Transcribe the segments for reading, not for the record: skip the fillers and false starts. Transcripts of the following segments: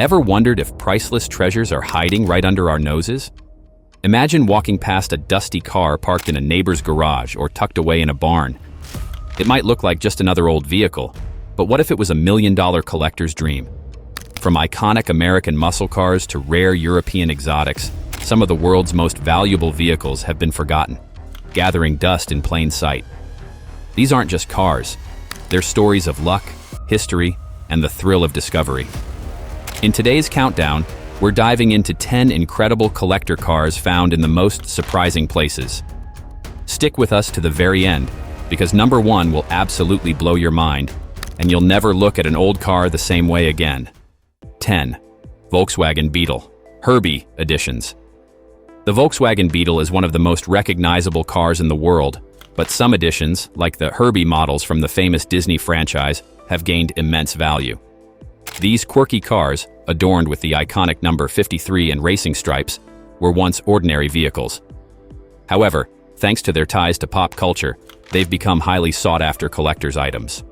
Ever wondered if priceless treasures are hiding right under our noses? Imagine walking past a dusty car parked in a neighbor's garage or tucked away in a barn. It might look like just another old vehicle, but what if it was a million-dollar collector's dream? From iconic American muscle cars to rare European exotics, some of the world's most valuable vehicles have been forgotten, gathering dust in plain sight. These aren't just cars. They're stories of luck, history, and the thrill of discovery. In today's countdown, we're diving into 10 incredible collector cars found in the most surprising places. Stick with us to the very end, because number 1 will absolutely blow your mind, and you'll never look at an old car the same way again. 10. Volkswagen Beetle, Herbie editions. The Volkswagen Beetle is one of the most recognizable cars in the world, but some editions, like the Herbie models from the famous Disney franchise, have gained immense value. These quirky cars, adorned with the iconic number 53 and racing stripes, were once ordinary vehicles. However, thanks to their ties to pop culture, they've become highly sought-after collector's items.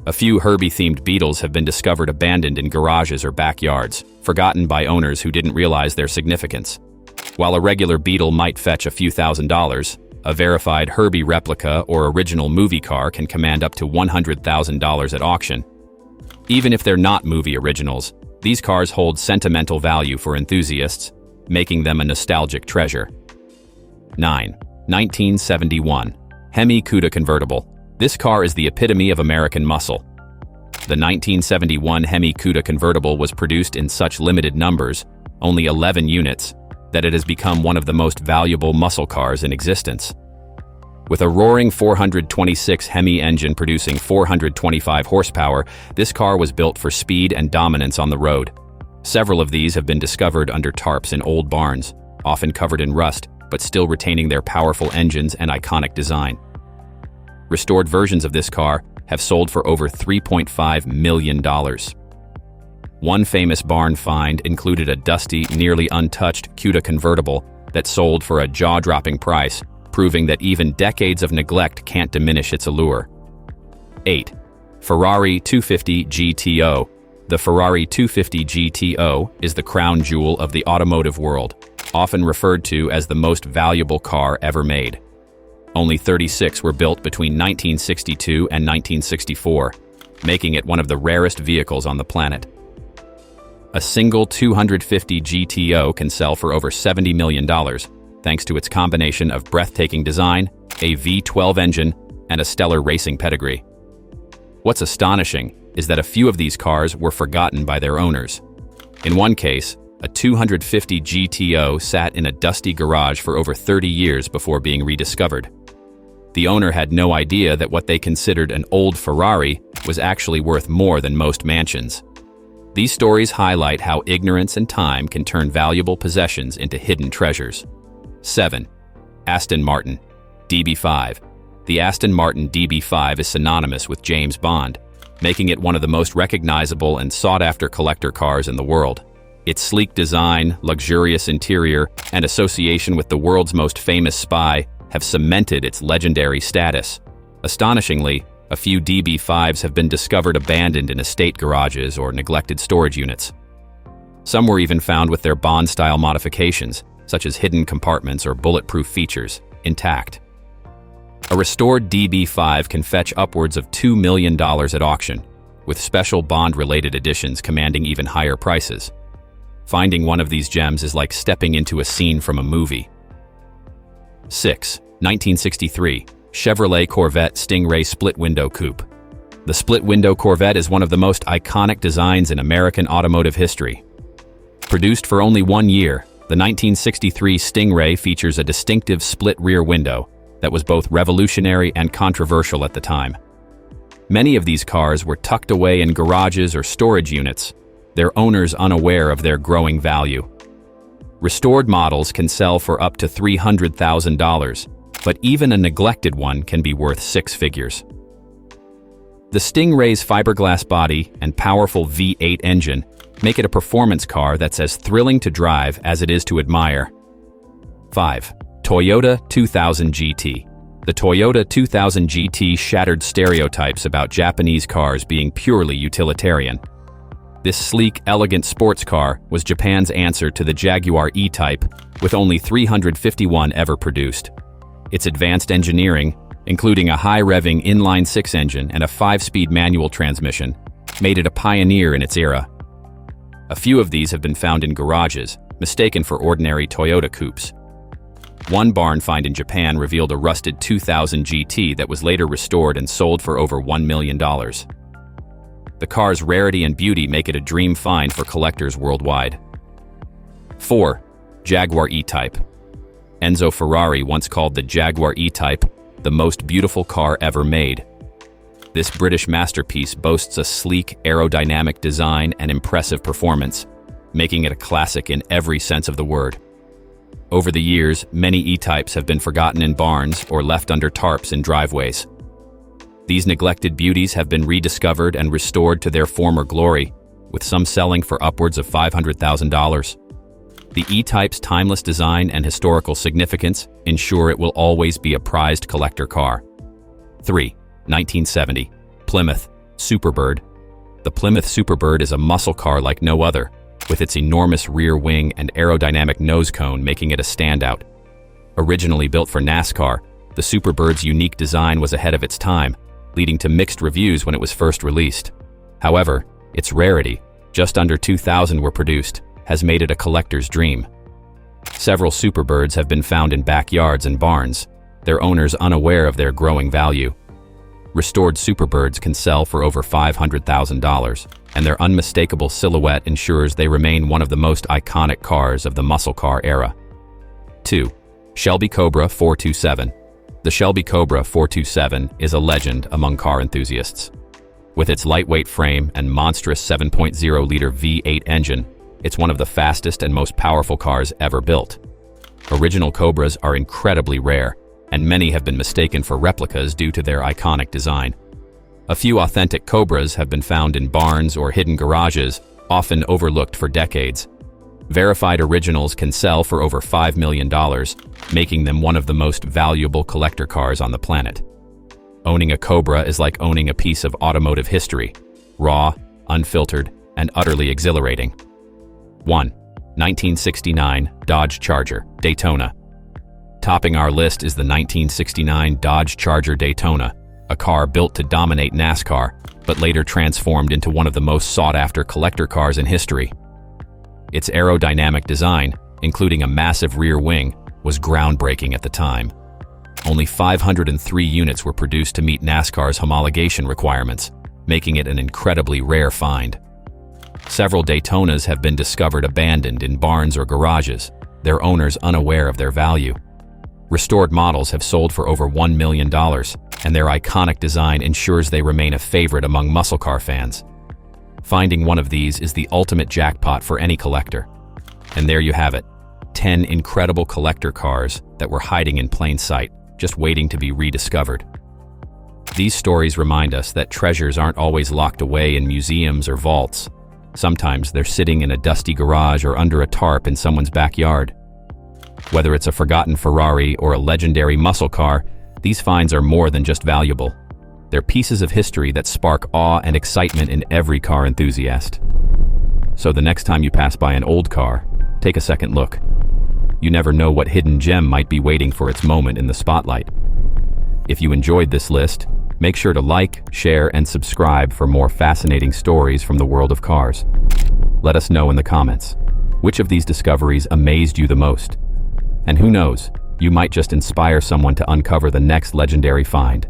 A few Herbie-themed Beetles have been discovered abandoned in garages or backyards, forgotten by owners who didn't realize their significance. While a regular Beetle might fetch a few $1,000s, a verified Herbie replica or original movie car can command up to $100,000 at auction. Even if they're not movie originals, these cars hold sentimental value for enthusiasts, making them a nostalgic treasure. 9. 1971. Hemi Cuda convertible. This car is the epitome of American muscle. The 1971 Hemi Cuda convertible was produced in such limited numbers, only 11 units, that it has become one of the most valuable muscle cars in existence. With a roaring 426 Hemi engine producing 425 horsepower, this car was built for speed and dominance on the road. Several of these have been discovered under tarps in old barns, often covered in rust, but still retaining their powerful engines and iconic design. Restored versions of this car have sold for over $3.5 million. One famous barn find included a dusty, nearly untouched Cuda convertible that sold for a jaw-dropping price, proving that even decades of neglect can't diminish its allure. 8. Ferrari 250 GTO. The Ferrari 250 GTO is the crown jewel of the automotive world, often referred to as the most valuable car ever made. Only 36 were built between 1962 and 1964, making it one of the rarest vehicles on the planet. A single 250 GTO can sell for over $70 million, thanks to its combination of breathtaking design, a V12 engine, and a stellar racing pedigree. What's astonishing is that a few of these cars were forgotten by their owners. In one case, a 250 GTO sat in a dusty garage for over 30 years before being rediscovered. The owner had no idea that what they considered an old Ferrari was actually worth more than most mansions. These stories highlight how ignorance and time can turn valuable possessions into hidden treasures. 7. Aston Martin DB5. The Aston Martin DB5 is synonymous with James Bond, making it one of the most recognizable and sought-after collector cars in the world. Its sleek design, luxurious interior, and association with the world's most famous spy have cemented its legendary status. Astonishingly, a few DB5s have been discovered abandoned in estate garages or neglected storage units. Some were even found with their Bond-style modifications, such as hidden compartments or bulletproof features, intact. A restored DB5 can fetch upwards of $2 million at auction, with special Bond-related editions commanding even higher prices. Finding one of these gems is like stepping into a scene from a movie. 6. 1963. Chevrolet Corvette Stingray Split-Window Coupe. The split-window Corvette is one of the most iconic designs in American automotive history. Produced for only 1 year, the 1963 Stingray features a distinctive split rear window that was both revolutionary and controversial at the time. Many of these cars were tucked away in garages or storage units, their owners unaware of their growing value. Restored models can sell for up to $300,000, but even a neglected one can be worth 6 figures. The Stingray's fiberglass body and powerful V8 engine make it a performance car that's as thrilling to drive as it is to admire. 5. Toyota 2000 GT. The Toyota 2000 GT shattered stereotypes about Japanese cars being purely utilitarian. This sleek, elegant sports car was Japan's answer to the Jaguar E-type, with only 351 ever produced. Its advanced engineering, including a high-revving inline-six engine and a 5-speed manual transmission, made it a pioneer in its era. A few of these have been found in garages, mistaken for ordinary Toyota coupes. One barn find in Japan revealed a rusted 2000 GT that was later restored and sold for over $1 million. The car's rarity and beauty make it a dream find for collectors worldwide. 4. Jaguar E-type. Enzo Ferrari once called the Jaguar E-type the most beautiful car ever made. This British masterpiece boasts a sleek, aerodynamic design and impressive performance, making it a classic in every sense of the word. Over the years, many E-types have been forgotten in barns or left under tarps in driveways. These neglected beauties have been rediscovered and restored to their former glory, with some selling for upwards of $500,000. The E-type's timeless design and historical significance ensure it will always be a prized collector car. 3. 1970. Plymouth Superbird. The Plymouth Superbird is a muscle car like no other, with its enormous rear wing and aerodynamic nose cone making it a standout. Originally built for NASCAR, the Superbird's unique design was ahead of its time, leading to mixed reviews when it was first released. However, its rarity, just under 2,000 were produced, has made it a collector's dream. Several Superbirds have been found in backyards and barns, their owners unaware of their growing value. Restored Superbirds can sell for over $500,000, and their unmistakable silhouette ensures they remain one of the most iconic cars of the muscle car era. 2. Shelby Cobra 427. The Shelby Cobra 427 is a legend among car enthusiasts. With its lightweight frame and monstrous 7.0-liter V8 engine, it's one of the fastest and most powerful cars ever built. Original Cobras are incredibly rare, and many have been mistaken for replicas due to their iconic design. A few authentic Cobras have been found in barns or hidden garages, often overlooked for decades. Verified originals can sell for over $5 million, making them one of the most valuable collector cars on the planet. Owning a Cobra is like owning a piece of automotive history, raw, unfiltered, and utterly exhilarating. 1. 1969 Dodge Charger Daytona. Topping our list is the 1969 Dodge Charger Daytona, a car built to dominate NASCAR, but later transformed into one of the most sought-after collector cars in history. Its aerodynamic design, including a massive rear wing, was groundbreaking at the time. Only 503 units were produced to meet NASCAR's homologation requirements, making it an incredibly rare find. Several Daytonas have been discovered abandoned in barns or garages, their owners unaware of their value. Restored models have sold for over $1 million, and their iconic design ensures they remain a favorite among muscle car fans. Finding one of these is the ultimate jackpot for any collector. And there you have it, 10 incredible collector cars that were hiding in plain sight, just waiting to be rediscovered. These stories remind us that treasures aren't always locked away in museums or vaults. Sometimes they're sitting in a dusty garage or under a tarp in someone's backyard. Whether it's a forgotten Ferrari or a legendary muscle car, these finds are more than just valuable. They're pieces of history that spark awe and excitement in every car enthusiast. So the next time you pass by an old car, take a second look. You never know what hidden gem might be waiting for its moment in the spotlight. If you enjoyed this list, make sure to like, share, and subscribe for more fascinating stories from the world of cars. Let us know in the comments, which of these discoveries amazed you the most? And who knows, you might just inspire someone to uncover the next legendary find.